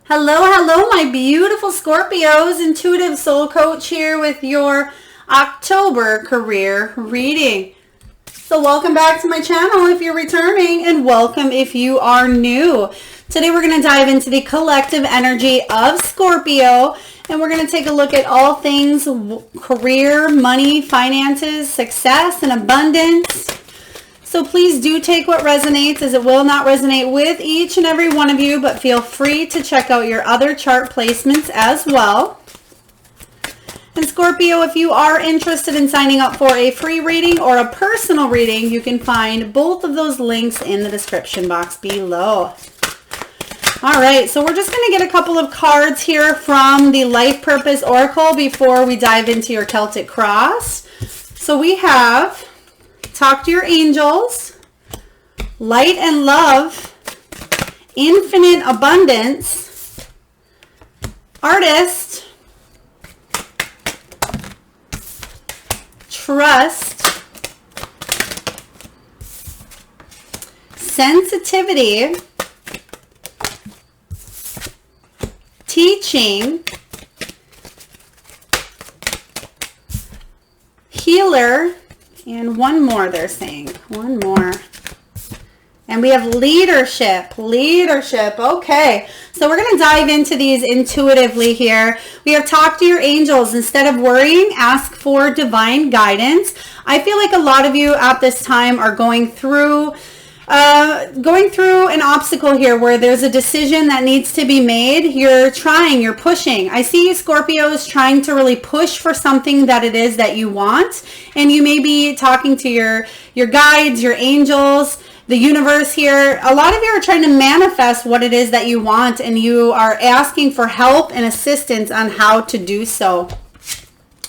Hello, hello, my beautiful Scorpios. Intuitive Soul Coach here with your October career reading. So welcome back to my channel if you're returning, and welcome if you are new. Today we're going to dive into the collective energy of Scorpio, and we're going to take a look at all things career, money, finances, success, and abundance. So please do take what resonates, as it will not resonate with each and every one of you, but feel free to check out your other chart placements as well. And Scorpio, if you are interested in signing up for a free reading or a personal reading, you can find both of those links in the description box below. All right, so we're just going to get a couple of cards here from the Life Purpose Oracle before we dive into your Celtic Cross. So we have Talk to Your Angels, Light and Love, Infinite Abundance, Artist, Trust, Sensitivity, Teaching, Healer, and one more they're saying. One more. And we have leadership. Leadership. Okay. So we're going to dive into these intuitively here. We have Talk to Your Angels. Instead of worrying, ask for divine guidance. I feel like a lot of you at this time are going through an obstacle here where there's a decision that needs to be made. You're trying, you're pushing. I see you Scorpios trying to really push for something that it is that you want. And you may be talking to your guides, your angels, the universe here. A lot of you are trying to manifest what it is that you want, and you are asking for help and assistance on how to do so.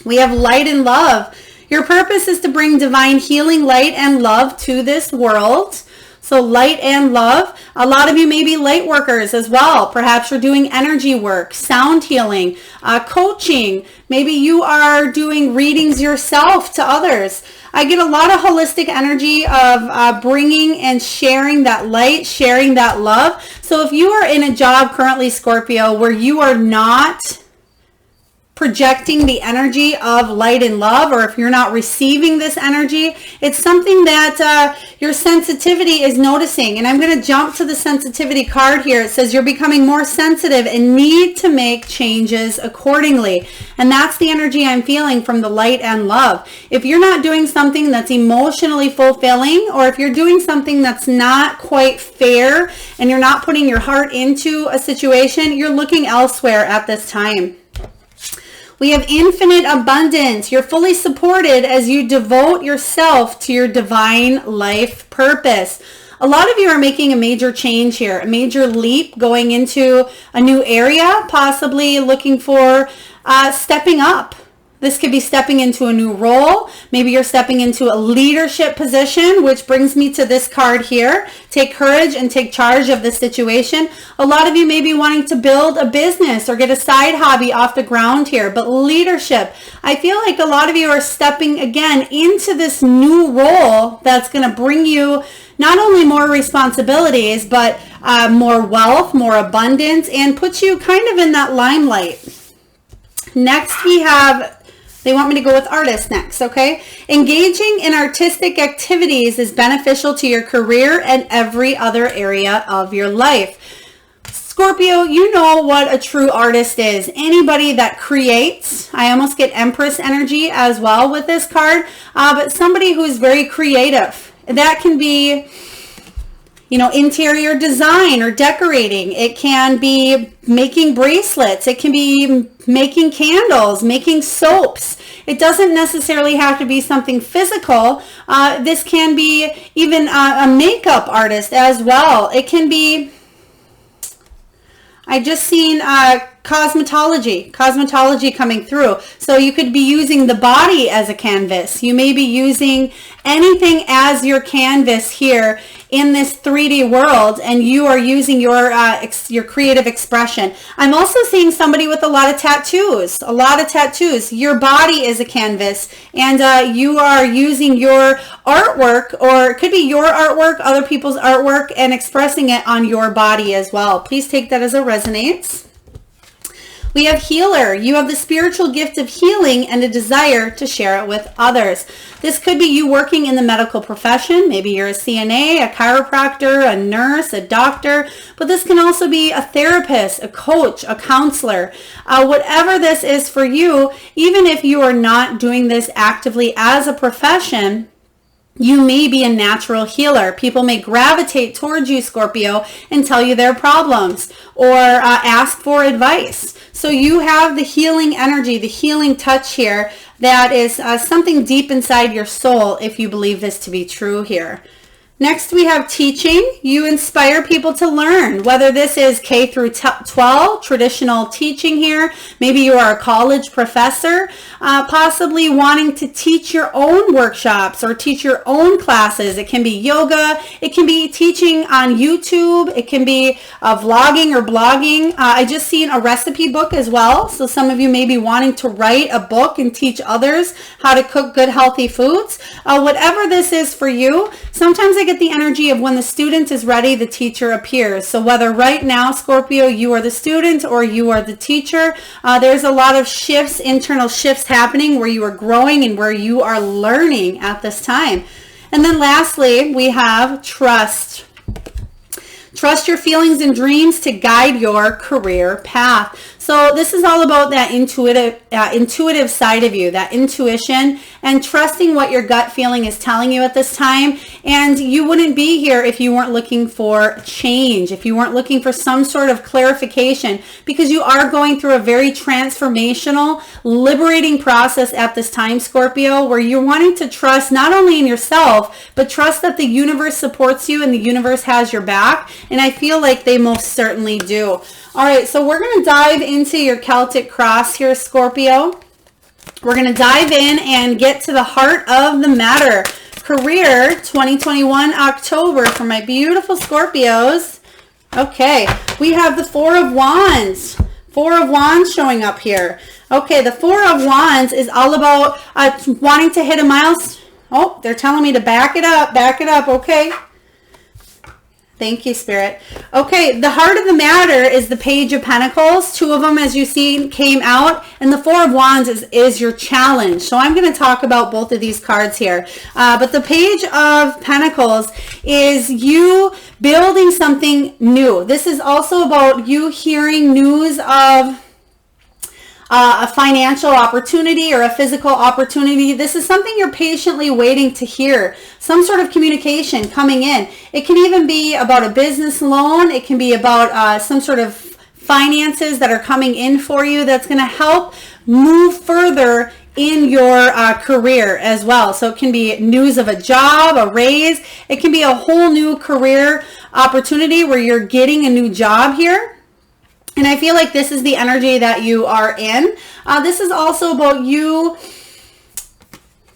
We have Light and Love. Your purpose is to bring divine healing, light, and love to this world. So light and love. A lot of you may be light workers as well. Perhaps you're doing energy work, sound healing, coaching. Maybe you are doing readings yourself to others. I get a lot of holistic energy of bringing and sharing that light, sharing that love. So if you are in a job currently, Scorpio, where you are not projecting the energy of light and love, or if you're not receiving this energy, it's something that your sensitivity is noticing. And I'm going to jump to the sensitivity card here. It says you're becoming more sensitive and need to make changes accordingly. And that's the energy I'm feeling from the light and love. If you're not doing something that's emotionally fulfilling, or if you're doing something that's not quite fair and you're not putting your heart into a situation, you're looking elsewhere at this time. We have infinite abundance. You're fully supported as you devote yourself to your divine life purpose. A lot of you are making a major change here, a major leap, going into a new area, possibly looking for stepping up. This could be stepping into a new role. Maybe you're stepping into a leadership position, which brings me to this card here. Take courage and take charge of the situation. A lot of you may be wanting to build a business or get a side hobby off the ground here, but leadership. I feel like a lot of you are stepping again into this new role that's going to bring you not only more responsibilities, but more wealth, more abundance, and put you kind of in that limelight. Next we have, they want me to go with artist next, okay? Engaging in artistic activities is beneficial to your career and every other area of your life. Scorpio, you know what a true artist is. Anybody that creates. I almost get Empress energy as well with this card, but somebody who's very creative. That can be, you know, interior design or decorating. It can be making bracelets. It can be making candles, making soaps. It doesn't necessarily have to be something physical. This can be even a makeup artist as well. It can be, I just seen cosmetology coming through. So you could be using the body as a canvas. You may be using anything as your canvas here in this 3D world, and you are using your creative expression. I'm also seeing somebody with a lot of tattoos. Your body is a canvas, and you are using your artwork, or it could be your artwork, other people's artwork, and expressing it on your body as well. Please take that as it resonates. We have healer. You have the spiritual gift of healing and a desire to share it with others. This could be you working in the medical profession. Maybe you're a CNA, a chiropractor, a nurse, a doctor, but this can also be a therapist, a coach, a counselor. Whatever this is for you, even if you are not doing this actively as a profession, you may be a natural healer. People may gravitate towards you, Scorpio, and tell you their problems or ask for advice. So you have the healing energy, the healing touch here. That is something deep inside your soul, if you believe this to be true here. Next, we have teaching. You inspire people to learn, whether this is K through 12, traditional teaching here. Maybe you are a college professor, possibly wanting to teach your own workshops or teach your own classes. It can be yoga. It can be teaching on YouTube. It can be vlogging or blogging. I just seen a recipe book as well. So some of you may be wanting to write a book and teach others how to cook good, healthy foods. Whatever this is for you, sometimes I get the energy of when the student is ready, the teacher appears. So whether right now, Scorpio, you are the student or you are the teacher, there's a lot of shifts, internal shifts happening where you are growing and where you are learning at this time. And then lastly, we have trust. Trust your feelings and dreams to guide your career path. So this is all about that intuitive side of you, that intuition, and trusting what your gut feeling is telling you at this time. And you wouldn't be here if you weren't looking for change, if you weren't looking for some sort of clarification, because you are going through a very transformational, liberating process at this time, Scorpio, where you're wanting to trust not only in yourself, but trust that the universe supports you and the universe has your back. And I feel like they most certainly do. All right, so we're going to dive into your Celtic cross here, Scorpio. We're going to dive in and get to the heart of the matter. Career 2021 October for my beautiful Scorpios. Okay, we have the Four of Wands. Four of Wands showing up here. Okay, the Four of Wands is all about wanting to hit a milestone. Oh, they're telling me to back it up, okay. Thank you, Spirit. Okay, the heart of the matter is the Page of Pentacles. Two of them, as you see, came out. And the Four of Wands is your challenge. So I'm going to talk about both of these cards here. But the Page of Pentacles is you building something new. This is also about you hearing news of a financial opportunity or a physical opportunity. This is something you're patiently waiting to hear. Some sort of communication coming in. It can even be about a business loan. It can be about some sort of finances that are coming in for you that's going to help move further in your career as well. So it can be news of a job, a raise. It can be a whole new career opportunity where you're getting a new job here. And I feel like this is the energy that you are in. This is also about you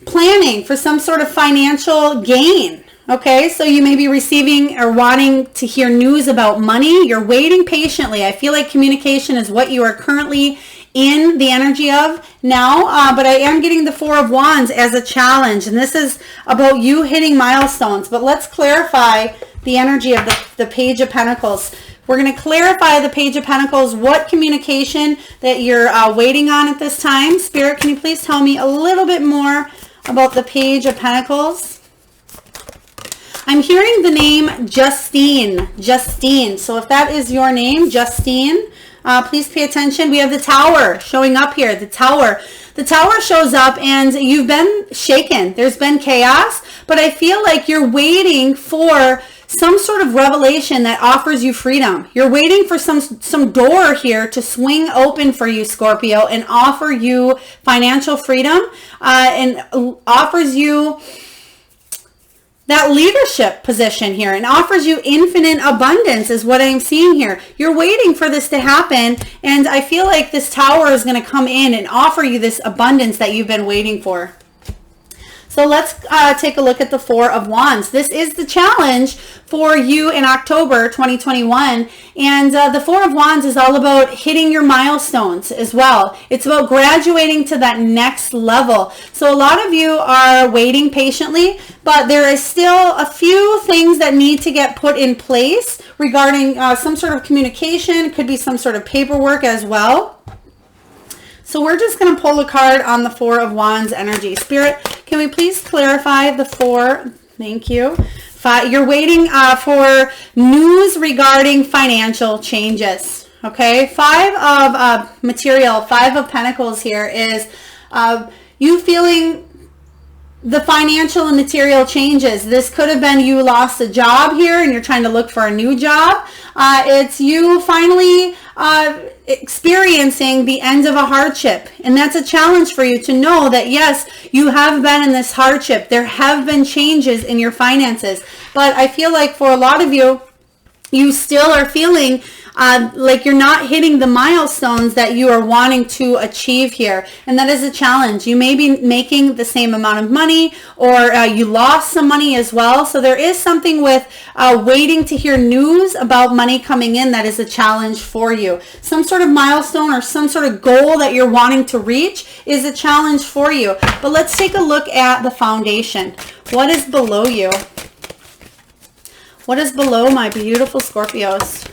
planning for some sort of financial gain. Okay, so you may be receiving or wanting to hear news about money. You're waiting patiently. I feel like communication is what you are currently in the energy of now, but I am getting the Four of Wands as a challenge. And this is about you hitting milestones. But let's clarify the energy of the Page of Pentacles. We're going to clarify the Page of Pentacles, what communication that you're waiting on at this time. Spirit, can you please tell me a little bit more about the Page of Pentacles? I'm hearing the name Justine. Justine. So if that is your name, Justine, please pay attention. We have the Tower showing up here. The Tower. The Tower shows up and you've been shaken. There's been chaos, but I feel like you're waiting for some sort of revelation that offers you freedom. You're waiting for some door here to swing open for you, Scorpio, and offer you financial freedom and offers you that leadership position here and offers you infinite abundance is what I'm seeing here. You're waiting for this to happen, and I feel like this Tower is going to come in and offer you this abundance that you've been waiting for. So let's take a look at the Four of Wands. This is the challenge for you in October 2021. And the Four of Wands is all about hitting your milestones as well. It's about graduating to that next level. So a lot of you are waiting patiently, but there is still a few things that need to get put in place regarding some sort of communication. Could be some sort of paperwork as well. So we're just going to pull a card on the Four of Wands energy. Spirit, can we please clarify the four? Thank you. You're waiting for news regarding financial changes. Okay. Five of material, Five of Pentacles here is you feeling the financial and material changes. This could have been you lost a job here and you're trying to look for a new job. It's you finally experiencing the end of a hardship. And that's a challenge for you to know that, yes, you have been in this hardship. There have been changes in your finances. But I feel like for a lot of you, you still are feeling like you're not hitting the milestones that you are wanting to achieve here. And that is a challenge. You may be making the same amount of money, or you lost some money as well. So there is something with waiting to hear news about money coming in that is a challenge for you. Some sort of milestone or some sort of goal that you're wanting to reach is a challenge for you. But let's take a look at the foundation. What is below you? What is below my beautiful Scorpios?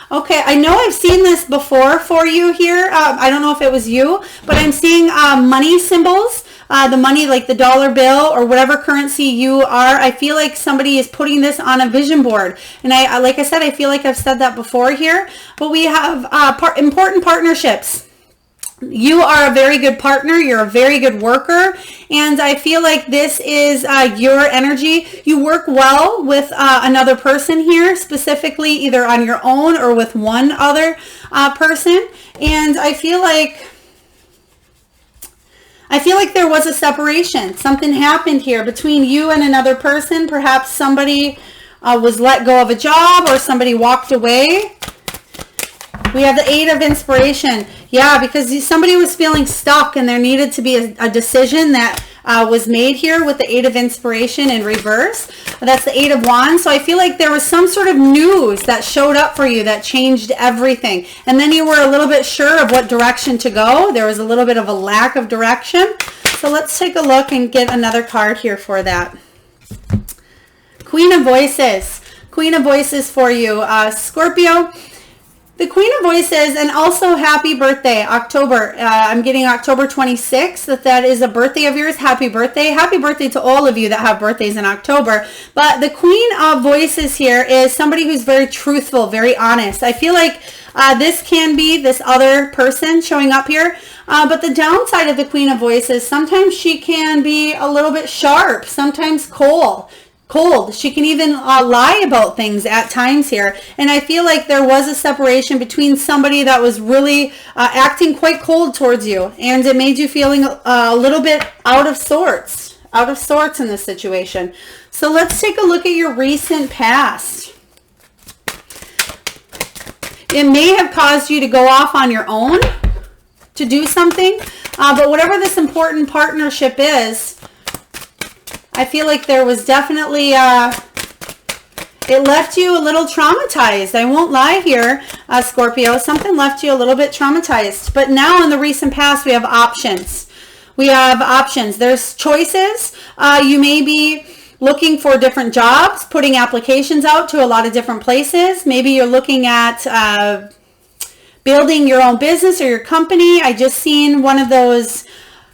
Okay, I know I've seen this before for you here. I don't know if it was you, but I'm seeing money symbols. The money, like the dollar bill or whatever currency you are. I feel like somebody is putting this on a vision board. And like I said, I feel like I've said that before here. But we have important partnerships. You are a very good partner. You're a very good worker. And I feel like this is your energy. You work well with another person here, specifically either on your own or with one other person. And I feel like there was a separation. Something happened here between you and another person. Perhaps somebody was let go of a job or somebody walked away. We have the Eight of Inspiration. Yeah, because somebody was feeling stuck and there needed to be a decision that was made here with the Eight of Inspiration in reverse. That's the Eight of Wands. So I feel like there was some sort of news that showed up for you that changed everything. And then you were a little bit sure of what direction to go. There was a little bit of a lack of direction. So let's take a look and get another card here for that. Queen of Voices. Queen of Voices for you, Scorpio. The Queen of Voices, and also happy birthday, October. I'm getting October 26th. That is a birthday of yours. Happy birthday. Happy birthday to all of you that have birthdays in October. But the Queen of Voices here is somebody who's very truthful, very honest. I feel like this can be this other person showing up here. But the downside of the Queen of Voices, sometimes she can be a little bit sharp, sometimes cold. She can even lie about things at times here. And I feel like there was a separation between somebody that was really acting quite cold towards you. And it made you feeling a little bit out of sorts in this situation. So let's take a look at your recent past. It may have caused you to go off on your own to do something. But whatever this important partnership is, I feel like there was definitely, it left you a little traumatized. I won't lie here, Scorpio. Something left you a little bit traumatized. But now in the recent past, we have options. There's choices. You may be looking for different jobs, putting applications out to a lot of different places. Maybe you're looking at building your own business or your company. I just seen one of those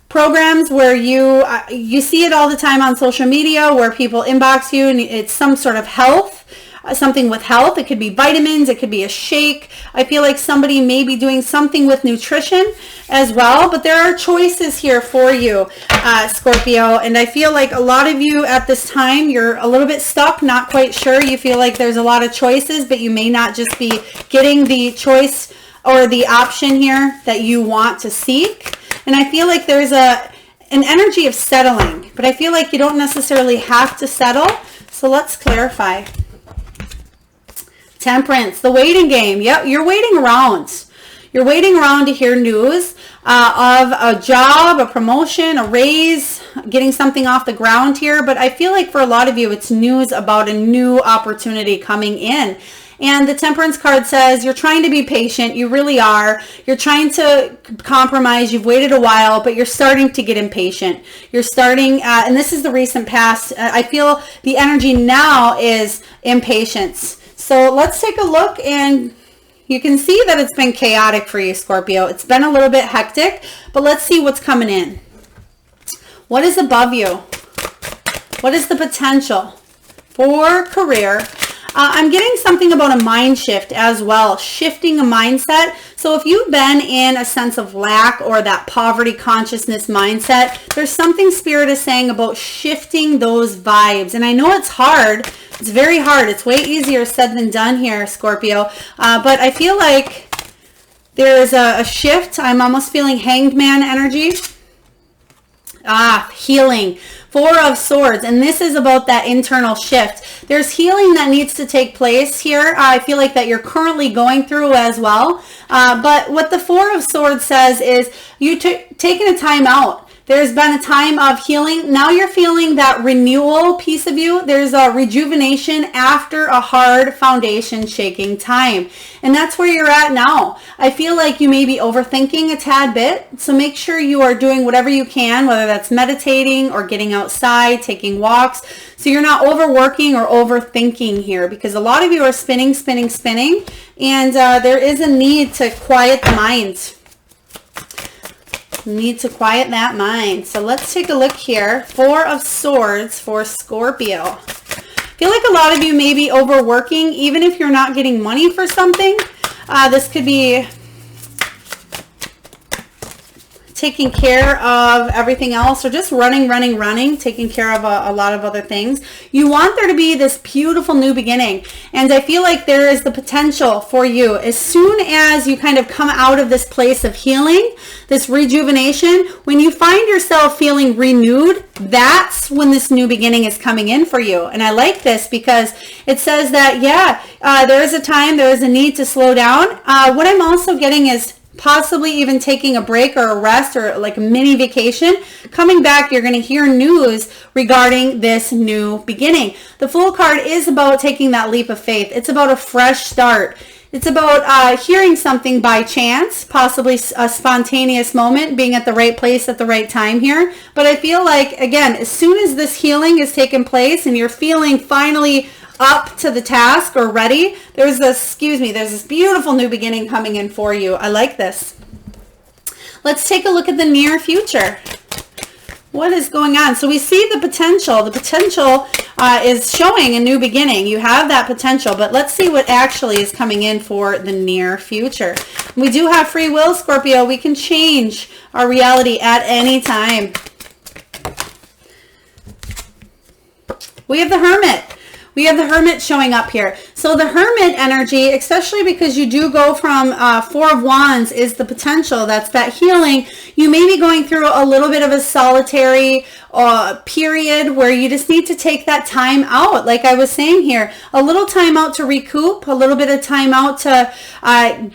programs where you see it all the time on social media where people inbox you and it's some sort of health, something with health. It could be vitamins, it could be a shake. I feel like somebody may be doing something with nutrition as well, but there are choices here for you, Scorpio. And I feel like a lot of you at this time, you're a little bit stuck, not quite sure. You feel like there's a lot of choices, but you may not just be getting the choice or the option here that you want to seek. And I feel like there's an energy of settling, but I feel like you don't necessarily have to settle. So let's clarify. Temperance, the waiting game. Yep, you're waiting around. You're waiting around to hear news. of a job, a promotion, a raise, getting something off the ground here. But I feel like for a lot of you, it's news about a new opportunity coming in. And the Temperance card says you're trying to be patient. You really are. You're trying to compromise. You've waited a while, but you're starting to get impatient. You're starting, and this is the recent past. I feel the energy now is impatience. So let's take a look, and you can see that it's been chaotic for you, Scorpio. It's been a little bit hectic, but let's see what's coming in. What is above you? What is the potential for career? I'm getting something about a mind shift as well, shifting a mindset. So if you've been in a sense of lack or that poverty consciousness mindset, there's something Spirit is saying about shifting those vibes. And I know it's hard. It's very hard. It's way easier said than done here, Scorpio. But I feel like there's a shift. I'm almost feeling Hanged Man energy. Healing. Four of Swords, and this is about that internal shift. There's healing that needs to take place here. I feel like that you're currently going through as well. But what the Four of Swords says is you taking a time out. There's been a time of healing. Now you're feeling that renewal piece of you. There's a rejuvenation after a hard foundation shaking time. And that's where you're at now. I feel like you may be overthinking a tad bit. So make sure you are doing whatever you can, whether that's meditating or getting outside, taking walks. So you're not overworking or overthinking here, because a lot of you are spinning. And there is a need to quiet the mind. Need to quiet that mind. So let's take a look here. Four of Swords for Scorpio. I feel like a lot of you may be overworking, even if you're not getting money for something. This could be taking care of everything else, or just running, taking care of a lot of other things. You want there to be this beautiful new beginning. And I feel like there is the potential for you, as soon as you kind of come out of this place of healing, this rejuvenation, when you find yourself feeling renewed, that's when this new beginning is coming in for you. And I like this because it says that, there is a time, there is a need to slow down. What I'm also getting is possibly even taking a break or a rest or like a mini vacation. Coming back, you're going to hear news regarding this new beginning. The Fool card is about taking that leap of faith. It's about a fresh start. It's about hearing something by chance, possibly a spontaneous moment, being at the right place at the right time here. But I feel like, again, as soon as this healing is taking place and you're feeling finally up to the task or ready, there's this beautiful new beginning coming in for you. I like this. Let's take a look at the near future. What is going on? So we see the potential. The potential is showing a new beginning. You have that potential, but let's see what actually is coming in for the near future. We do have free will, Scorpio. We can change our reality at any time. We have the Hermit. We have the Hermit showing up here. So the Hermit energy, especially because you do go from Four of Wands, is the potential. That's that healing. You may be going through a little bit of a solitary period where you just need to take that time out. Like I was saying here, a little time out to recoup, a little bit of time out to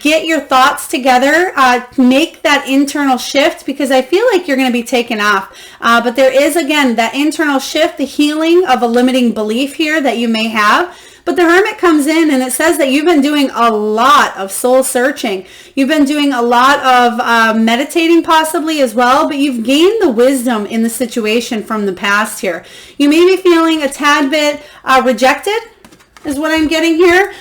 get your thoughts together, make that internal shift, because I feel like you're going to be taken off. But there is, again, that internal shift, the healing of a limiting belief here that you may have. But the Hermit comes in and it says that you've been doing a lot of soul searching. You've been doing a lot of meditating possibly as well, but you've gained the wisdom in the situation from the past here. You may be feeling a tad bit rejected, is what I'm getting here,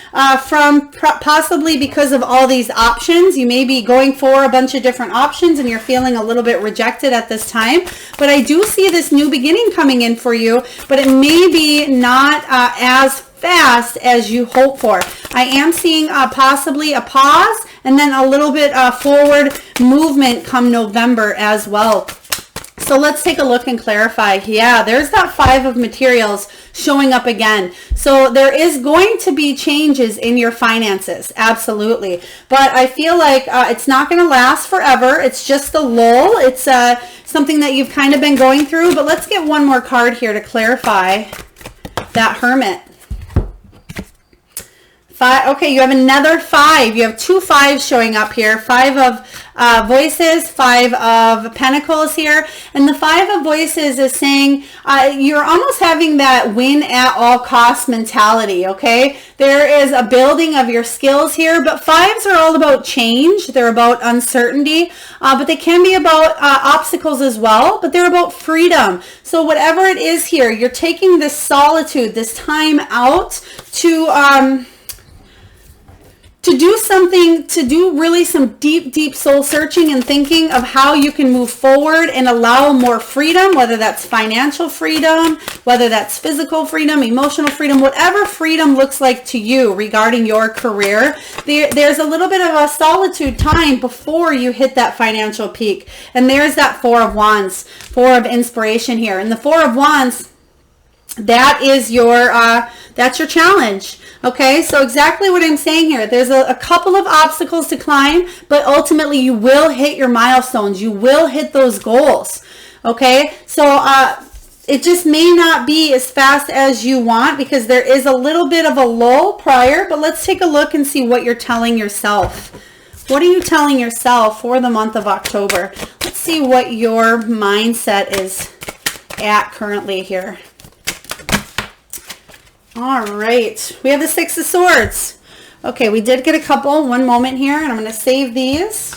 from possibly because of all these options. You may be going for a bunch of different options and you're feeling a little bit rejected at this time. But I do see this new beginning coming in for you, but it may be not as fast as you hope for. I am seeing possibly a pause and then a little bit forward movement come November as well. So let's take a look and clarify. Yeah, there's that Five of Materials showing up again. So there is going to be changes in your finances. Absolutely. But I feel like it's not going to last forever. It's just a lull. It's something that you've kind of been going through. But let's get one more card here to clarify that Hermit. 5. Okay, you have another 5. You have 2 5s showing up here. 5 of voices, 5 of pentacles here. And the 5 of voices is saying you're almost having that win at all cost mentality, okay? There is a building of your skills here, but 5s are all about change. They're about uncertainty, but they can be about obstacles as well, but they're about freedom. So whatever it is here, you're taking this solitude, this time out to do something, to do really some deep soul searching and thinking of how you can move forward and allow more freedom, whether that's financial freedom, whether that's physical freedom, emotional freedom, whatever freedom looks like to you regarding your career. There's a little bit of a solitude time before you hit that financial peak. And there's that 4 of Wands, 4 of inspiration here. And the 4 of Wands, that is your that's your challenge. Okay, so exactly what I'm saying here. There's a couple of obstacles to climb, but ultimately you will hit your milestones. You will hit those goals. Okay, so it just may not be as fast as you want because there is a little bit of a lull prior, but let's take a look and see what you're telling yourself. What are you telling yourself for the month of October? Let's see what your mindset is at currently here. All right, we have the 6 of Swords. Okay, we did get a couple. One moment here, and I'm going to save these.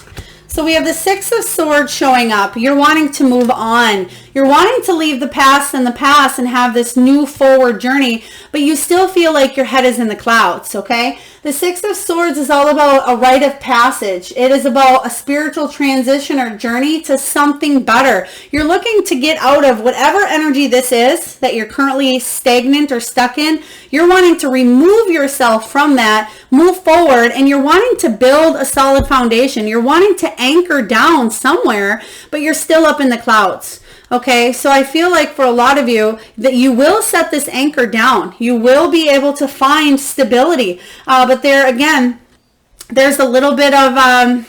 So we have the 6 of Swords showing up. You're wanting to move on. You're wanting to leave the past in the past and have this new forward journey, but you still feel like your head is in the clouds, okay? The 6 of Swords is all about a rite of passage. It is about a spiritual transition or journey to something better. You're looking to get out of whatever energy this is that you're currently stagnant or stuck in. You're wanting to remove yourself from that, move forward, and you're wanting to build a solid foundation. You're wanting to anchor down somewhere, but you're still up in the clouds. Okay, so I feel like for a lot of you that you will set this anchor down. You will be able to find stability. But there again, there's a little bit of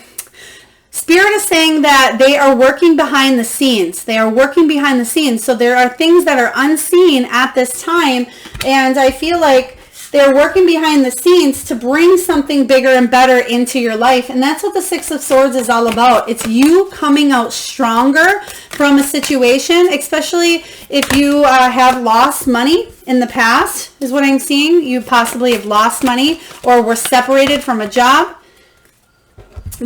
Spirit is saying that they are working behind the scenes. They are working behind the scenes. So there are things that are unseen at this time. And I feel like they're working behind the scenes to bring something bigger and better into your life. And that's what the 6 of Swords is all about. It's you coming out stronger from a situation, especially if you have lost money in the past, is what I'm seeing. You possibly have lost money or were separated from a job.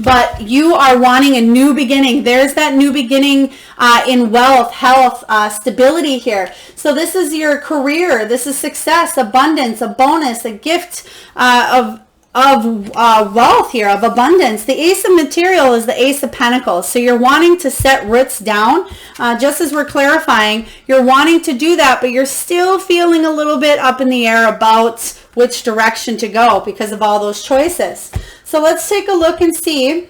But you are wanting a new beginning. There's that new beginning in wealth, health, stability here. So this is your career. This is success, abundance, a bonus, a gift of wealth here, of abundance. The Ace of Material is the Ace of Pentacles. So you're wanting to set roots down. Just as we're clarifying, you're wanting to do that, but you're still feeling a little bit up in the air about which direction to go because of all those choices. So let's take a look and see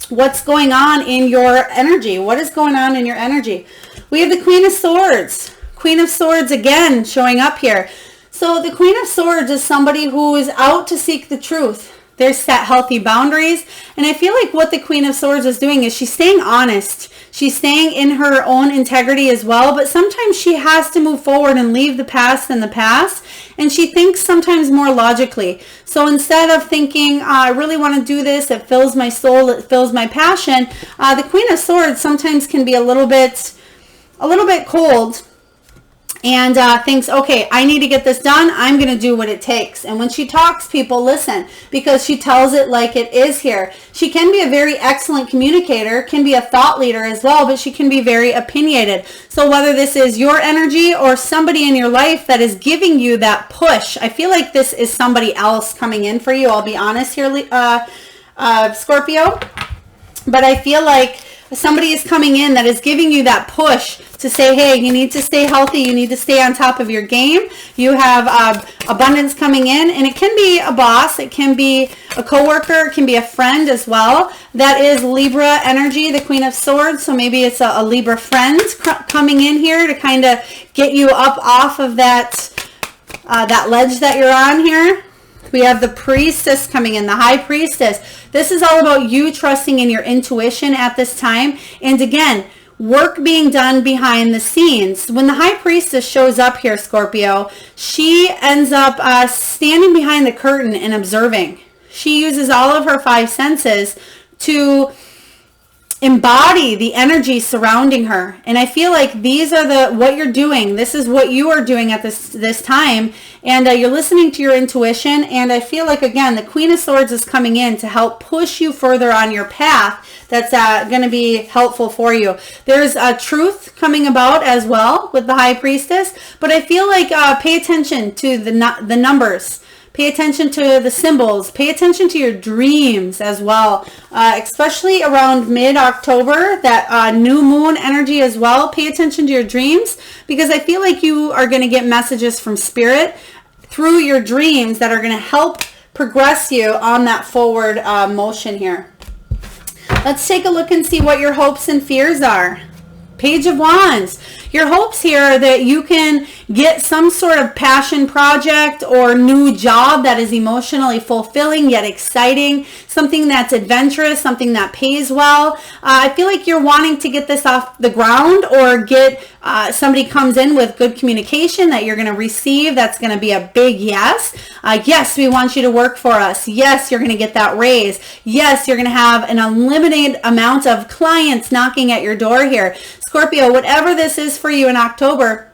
what's going on in your energy. What is going on in your energy? We have the Queen of Swords. Queen of Swords again showing up here. So the Queen of Swords is somebody who is out to seek the truth. They set healthy boundaries. And I feel like what the Queen of Swords is doing is she's staying honest. She's staying in her own integrity as well. But sometimes she has to move forward and leave the past in the past. And she thinks sometimes more logically. So instead of thinking, I really want to do this, it fills my soul, it fills my passion, the Queen of Swords sometimes can be a little bit cold. And thinks, okay, I need to get this done. I'm going to do what it takes. And when she talks, people listen because she tells it like it is here. She can be a very excellent communicator, can be a thought leader as well, but she can be very opinionated. So whether this is your energy or somebody in your life that is giving you that push, I feel like this is somebody else coming in for you. I'll be honest here, Scorpio. But I feel like somebody is coming in that is giving you that push to say, hey, you need to stay healthy. You need to stay on top of your game. You have abundance coming in, and it can be a boss. It can be a coworker. It can be a friend as well. That is Libra energy, the Queen of Swords. So maybe it's a Libra friend coming in here to kind of get you up off of that ledge that you're on here. We have the Priestess coming in, the High Priestess. This is all about you trusting in your intuition at this time. And again, work being done behind the scenes. When the High Priestess shows up here, Scorpio, she ends up standing behind the curtain and observing. She uses all of her 5 senses to embody the energy surrounding her. And I feel like these are what you're doing. This is what you are doing at this time. And you're listening to your intuition. And I feel like, again, the Queen of Swords is coming in to help push you further on your path. That's going to be helpful for you. There's truth coming about as well with the High Priestess. But I feel like pay attention to the numbers. Pay attention to the symbols. Pay attention to your dreams as well, especially around mid-October, that new moon energy as well. Pay attention to your dreams, because I feel like you are going to get messages from Spirit through your dreams that are going to help progress you on that forward motion here. Let's take a look and see what your hopes and fears are. Page of Wands. Your hopes here are that you can get some sort of passion project or new job that is emotionally fulfilling yet exciting, something that's adventurous, something that pays well. I feel like you're wanting to get this off the ground, or get somebody comes in with good communication that you're going to receive. That's going to be a big yes. Yes, we want you to work for us. Yes, you're going to get that raise. Yes, you're going to have an unlimited amount of clients knocking at your door here. Scorpio, whatever this is for you in October,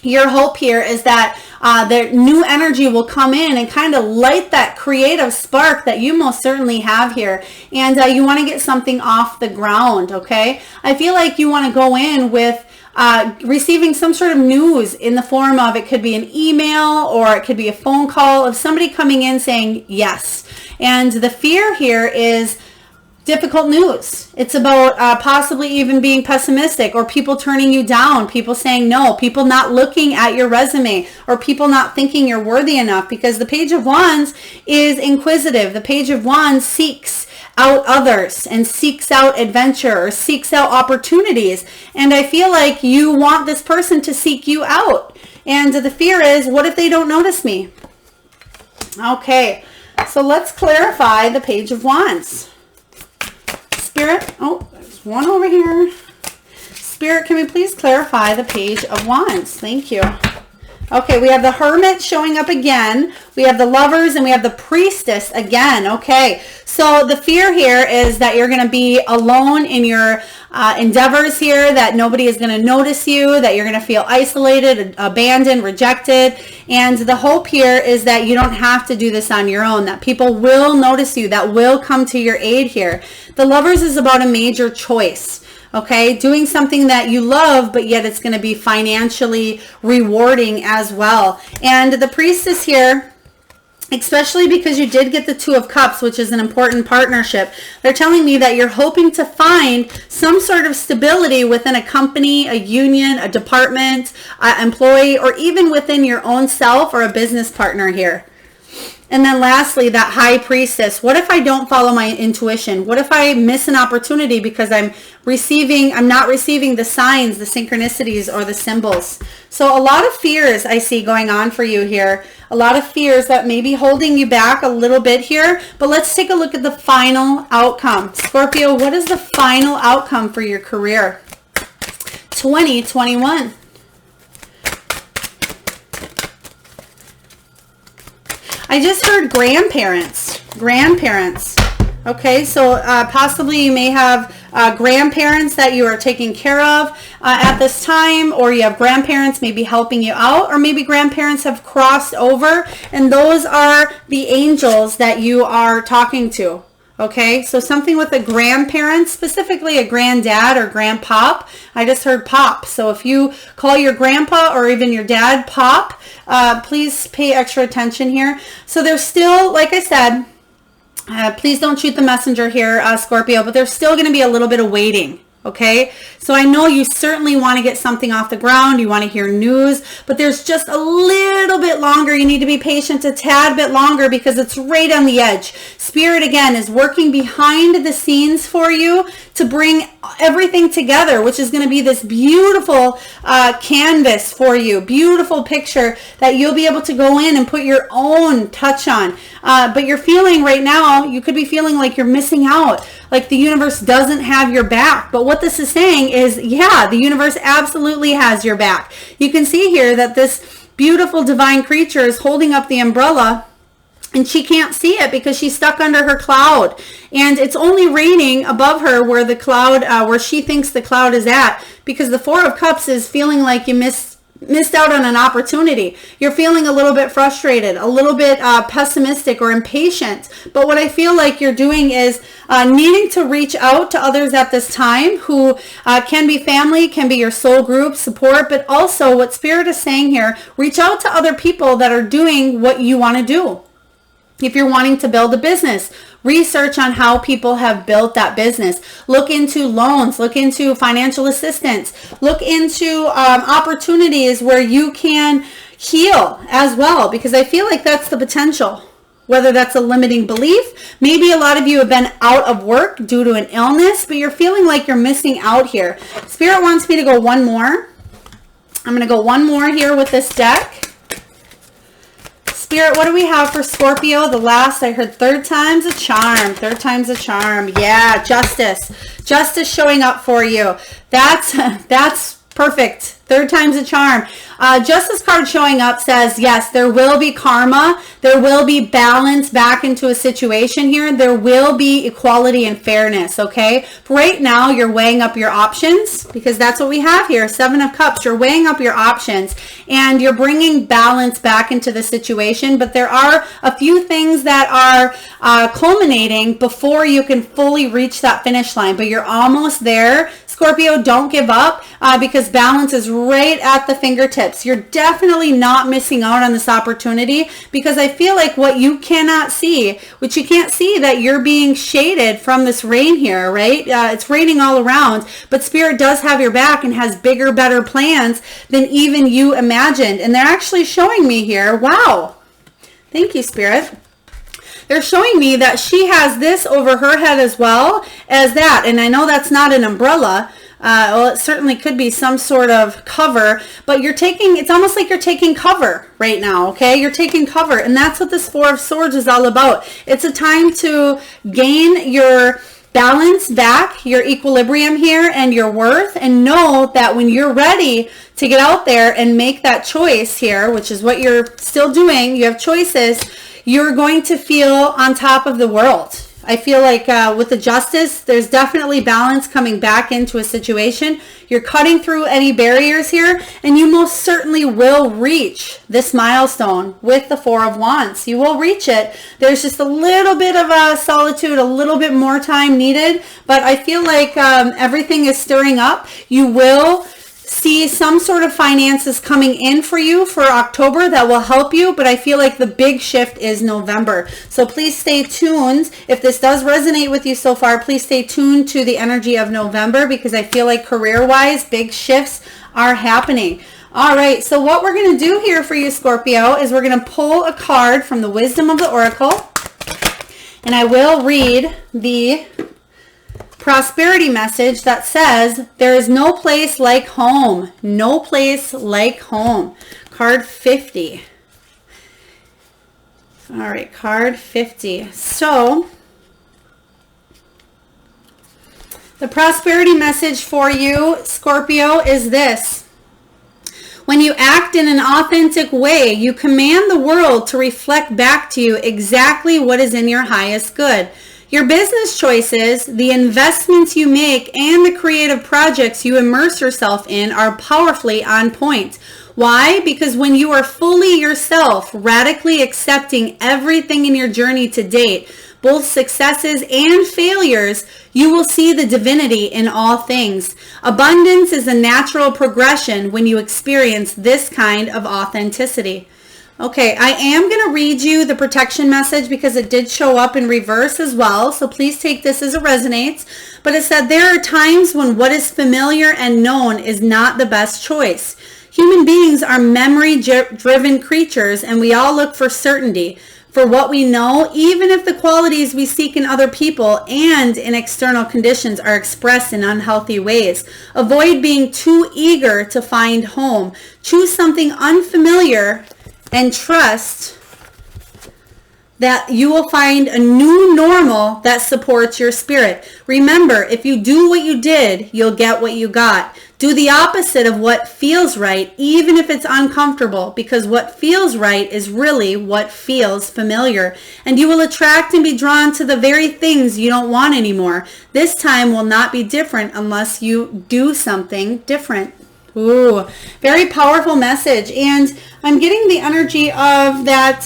your hope here is that the new energy will come in and kind of light that creative spark that you most certainly have here. And you want to get something off the ground, okay? I feel like you want to go in with receiving some sort of news in the form of, it could be an email or it could be a phone call of somebody coming in saying yes. And the fear here is difficult news. It's about possibly even being pessimistic, or people turning you down, people saying no, people not looking at your resume, or people not thinking you're worthy enough, because the Page of Wands is inquisitive. The Page of Wands seeks out others and seeks out adventure, or seeks out opportunities. And I feel like you want this person to seek you out. And the fear is, what if they don't notice me? Okay, so let's clarify the Page of Wands. Spirit, oh, there's one over here. Spirit, can we please clarify the Page of Wands? Thank you. Okay, we have the Hermit showing up again. We have the Lovers, and we have the Priestess again. Okay, so the fear here is that you're going to be alone in your endeavors here, that nobody is going to notice you, that you're going to feel isolated, abandoned, rejected. And the hope here is that you don't have to do this on your own, that people will notice you, that will come to your aid here. The Lovers is about a major choice. Okay, doing something that you love, but yet it's going to be financially rewarding as well. And the Priestess here, especially because you did get the Two of Cups, which is an important partnership, they're telling me that you're hoping to find some sort of stability within a company, a union, a department, employee, or even within your own self or a business partner here. And then lastly, that High Priestess. What if I don't follow my intuition? What if I miss an opportunity because I'm not receiving the signs, the synchronicities, or the symbols? So a lot of fears I see going on for you here. A lot of fears that may be holding you back a little bit here. But let's take a look at the final outcome. Scorpio, what is the final outcome for your career? 2021. I just heard grandparents. Okay, so possibly you may have grandparents that you are taking care of at this time, or you have grandparents maybe helping you out, or maybe grandparents have crossed over, and those are the angels that you are talking to. Okay, so something with a grandparent, specifically a granddad or grandpop. I just heard pop. So if you call your grandpa or even your dad pop, please pay extra attention here. So there's still, like I said, please don't shoot the messenger here, Scorpio, but there's still going to be a little bit of waiting. Okay, so I know you certainly want to get something off the ground. You want to hear news, but there's just a little bit longer. You need to be patient a tad bit longer, because it's right on the edge. Spirit, again, is working behind the scenes for you to bring everything together, which is going to be this beautiful canvas for you, beautiful picture that you'll be able to go in and put your own touch on. but you're feeling right now, you could be feeling like you're missing out, like the universe doesn't have your back. But what this is saying is, yeah, the universe absolutely has your back. You can see here that this beautiful divine creature is holding up the umbrella, and she can't see it because she's stuck under her cloud, and it's only raining above her where the cloud, where she thinks the cloud is at, because the Four of Cups is feeling like you missed out on an opportunity. You're feeling a little bit frustrated, a little bit pessimistic or impatient. But what I feel like you're doing is needing to reach out to others at this time who can be family, can be your soul group support, but also what Spirit is saying here, reach out to other people that are doing what you want to do. If you're wanting to build a business, research on how people have built that business. Look into loans, look into financial assistance, look into opportunities where you can heal as well, because I feel like that's the potential. Whether that's a limiting belief, maybe a lot of you have been out of work due to an illness, but you're feeling like you're missing out here. Spirit wants me to go one more. I'm going to go one more here with this deck. Spirit, what do we have for Scorpio? The last, I heard third time's a charm. Third time's a charm. Yeah, justice. Justice showing up for you. That's perfect. Third time's a charm. Justice card showing up says, yes, there will be karma. There will be balance back into a situation here. There will be equality and fairness, okay? Right now, you're weighing up your options, because that's what we have here. Seven of Cups. You're weighing up your options, and you're bringing balance back into the situation. But there are a few things that are culminating before you can fully reach that finish line. But you're almost there. Scorpio, don't give up, because balance is right at the fingertips. You're definitely not missing out on this opportunity, because I feel like what you cannot see, which you can't see, that you're being shaded from this rain here, right? It's raining all around, but Spirit does have your back and has bigger, better plans than even you imagined. And they're actually showing me here, wow, thank you, Spirit. They're showing me that she has this over her head as well as that. And I know that's not an umbrella. Well, it certainly could be some sort of cover, but it's almost like you're taking cover right now, okay? You're taking cover, and that's what this Four of Swords is all about. It's a time to gain your balance back, your equilibrium here, and your worth, and know that when you're ready to get out there and make that choice here, which is what you're still doing, you have choices, you're going to feel on top of the world. I feel like with the Justice, there's definitely balance coming back into a situation. You're cutting through any barriers here, and you most certainly will reach this milestone with the Four of Wands. You will reach it. There's just a little bit of solitude, a little bit more time needed, but I feel like everything is stirring up. You will see some sort of finances coming in for you for October that will help you, but I feel like the big shift is November. So please stay tuned. If this does resonate with you so far, please stay tuned to the energy of November, because I feel like career-wise, big shifts are happening. All right, so what we're going to do here for you, Scorpio, is we're going to pull a card from the Wisdom of the Oracle, and I will read the prosperity message that says, there is no place like home. No place like home. Card 50. All right, card 50. So, the prosperity message for you, Scorpio, is this. When you act in an authentic way, you command the world to reflect back to you exactly what is in your highest good. Your business choices, the investments you make, and the creative projects you immerse yourself in are powerfully on point. Why? Because when you are fully yourself, radically accepting everything in your journey to date, both successes and failures, you will see the divinity in all things. Abundance is a natural progression when you experience this kind of authenticity. Okay, I am going to read you the protection message because it did show up in reverse as well. So please take this as it resonates. But it said, there are times when what is familiar and known is not the best choice. Human beings are memory-driven creatures, and we all look for certainty for what we know, even if the qualities we seek in other people and in external conditions are expressed in unhealthy ways. Avoid being too eager to find home. Choose something unfamiliar and trust that you will find a new normal that supports your spirit. Remember, if you do what you did, you'll get what you got. Do the opposite of what feels right, even if it's uncomfortable, because what feels right is really what feels familiar. And you will attract and be drawn to the very things you don't want anymore. This time will not be different unless you do something different. Ooh, very powerful message. And I'm getting the energy of that,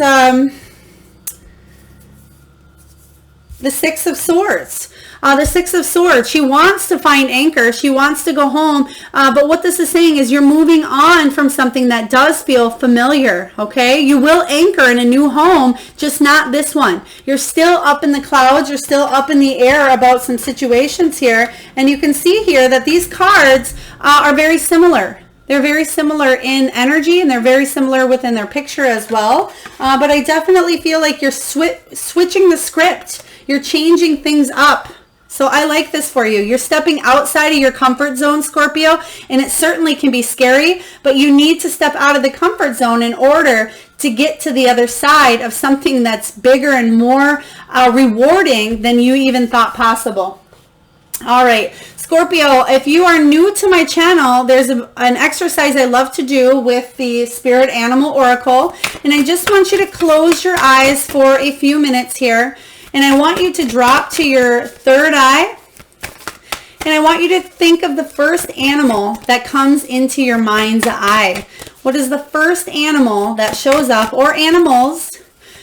the Six of Swords. The Six of Swords, she wants to find anchor. She wants to go home. But what this is saying is you're moving on from something that does feel familiar, okay? You will anchor in a new home, just not this one. You're still up in the clouds. You're still up in the air about some situations here. And you can see here that these cards are very similar. They're very similar in energy, and they're very similar within their picture as well. But I definitely feel like you're switching the script. You're changing things up. So I like this for you. You're stepping outside of your comfort zone, Scorpio, and it certainly can be scary, but you need to step out of the comfort zone in order to get to the other side of something that's bigger and more rewarding than you even thought possible. All right, Scorpio, if you are new to my channel, there's an exercise I love to do with the Spirit Animal Oracle, and I just want you to close your eyes for a few minutes here. And I want you to drop to your third eye. And I want you to think of the first animal that comes into your mind's eye. What is the first animal that shows up, or animals?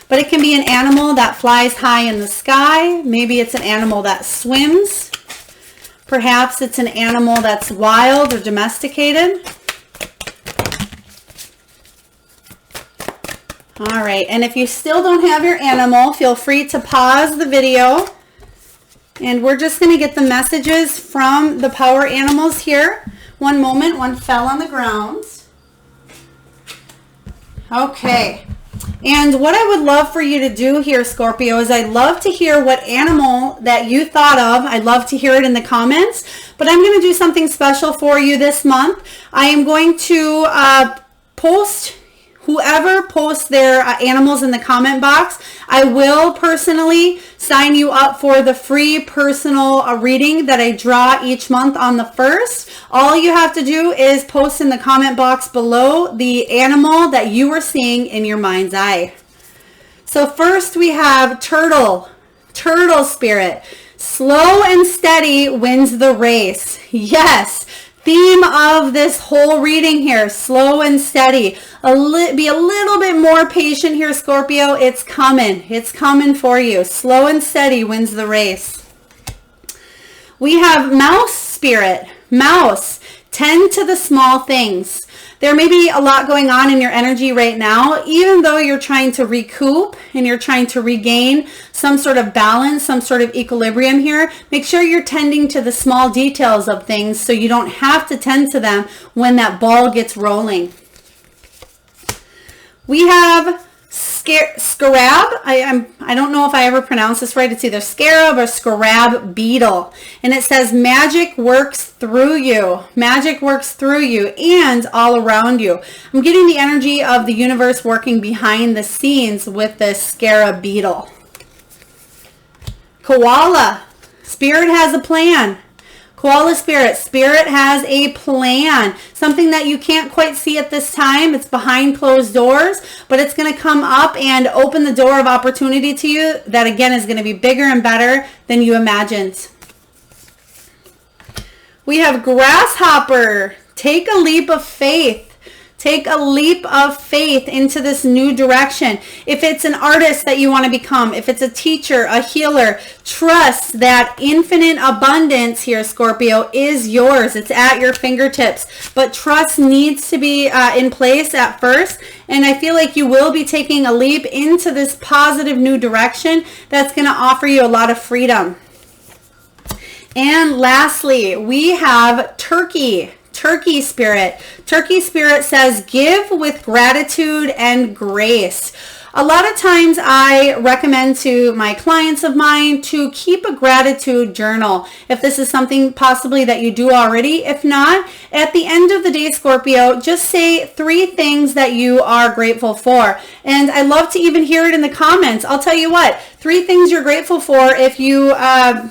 But it can be an animal that flies high in the sky. Maybe it's an animal that swims. Perhaps it's an animal that's wild or domesticated. All right, and if you still don't have your animal, feel free to pause the video. And we're just going to get the messages from the power animals here. One moment, one fell on the ground. Okay, and what I would love for you to do here, Scorpio, is I'd love to hear what animal that you thought of. I'd love to hear it in the comments, but I'm going to do something special for you this month. I am going to post... Whoever posts their animals in the comment box, I will personally sign you up for the free personal reading that I draw each month on the 1st. All you have to do is post in the comment box below the animal that you are seeing in your mind's eye. So first we have turtle spirit. Slow and steady wins the race. Yes. Theme of this whole reading here, slow and steady. Be a little bit more patient here, Scorpio. It's coming. It's coming for you. Slow and steady wins the race. We have mouse spirit. Mouse. Tend to the small things. There may be a lot going on in your energy right now, even though you're trying to recoup and you're trying to regain some sort of balance, some sort of equilibrium here. Make sure you're tending to the small details of things so you don't have to tend to them when that ball gets rolling. We have scarab. I don't know if I ever pronounce this right. It's either scarab or scarab beetle. And it says magic works through you. Magic works through you and all around you. I'm getting the energy of the universe working behind the scenes with this scarab beetle. Koala. Spirit has a plan. Koala spirit. Spirit has a plan. Something that you can't quite see at this time. It's behind closed doors, but it's going to come up and open the door of opportunity to you that again is going to be bigger and better than you imagined. We have grasshopper. Take a leap of faith. Take a leap of faith into this new direction. If it's an artist that you want to become, if it's a teacher, a healer, trust that infinite abundance here, Scorpio, is yours. It's at your fingertips. But trust needs to be in place at first. And I feel like you will be taking a leap into this positive new direction that's going to offer you a lot of freedom. And lastly, we have turkey. Turkey spirit. Turkey spirit says, give with gratitude and grace. a lot of times I recommend to my clients of mine to keep a gratitude journal. If this is something possibly that you do already, if not, at the end of the day, Scorpio, just say 3 things that you are grateful for. And I love to even hear it in the comments. I'll tell you what, 3 things you're grateful for. If you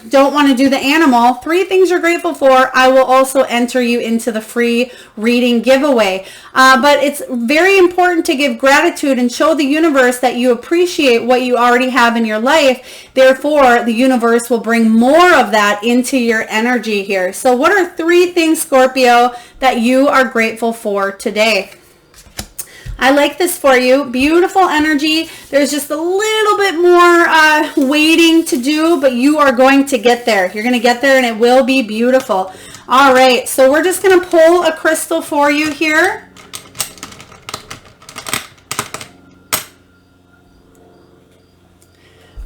don't want to do the animal, 3 things you're grateful for, I will also enter you into the free reading giveaway. But it's very important to give gratitude and show the universe that you appreciate what you already have in your life. Therefore, the universe will bring more of that into your energy here. So what are 3 things, Scorpio, that you are grateful for today? I like this for you. Beautiful energy. There's just a little bit more waiting to do, but you are going to get there. You're going to get there and it will be beautiful. All right, so we're just going to pull a crystal for you here.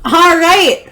All right.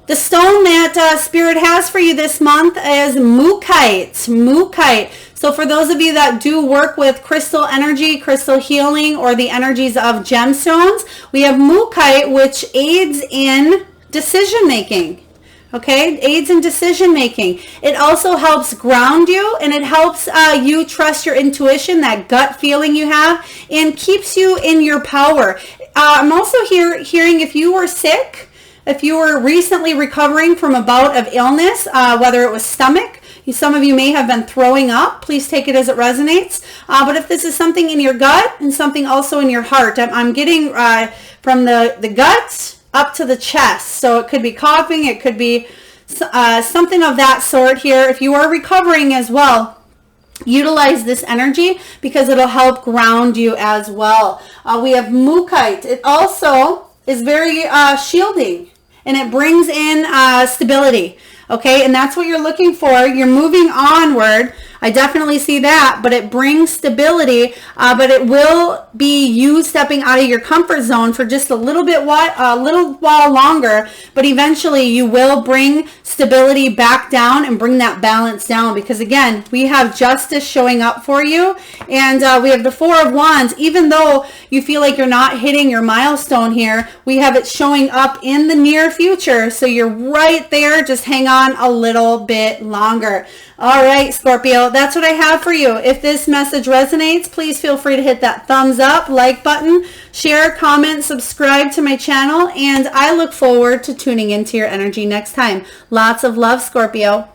The stone that Spirit has for you this month is Mukite. Mukite. So for those of you that do work with crystal energy, crystal healing, or the energies of gemstones, we have Mukite, which aids in decision making. Okay, aids in decision making. It also helps ground you, and it helps you trust your intuition, that gut feeling you have, and keeps you in your power. I'm also hearing if you were sick, if you were recently recovering from a bout of illness, whether it was stomach, some of you may have been throwing up. Please take it as it resonates. But if this is something in your gut and something also in your heart, I'm getting from the gut up to the chest. So it could be coughing. It could be something of that sort here. If you are recovering as well, utilize this energy because it'll help ground you as well. We have Mukite. It also is very shielding, and it brings in stability. Okay, and that's what you're looking for. You're moving onward. I definitely see that, but it brings stability, but it will be you stepping out of your comfort zone for just a little while longer, but eventually you will bring stability back down and bring that balance down, because again, we have justice showing up for you, and we have the 4 of Wands. Even though you feel like you're not hitting your milestone here, we have it showing up in the near future, so you're right there. Just hang on a little bit longer. All right, Scorpio, that's what I have for you. If this message resonates, please feel free to hit that thumbs up, like button, share, comment, subscribe to my channel, and I look forward to tuning into your energy next time. Lots of love, Scorpio.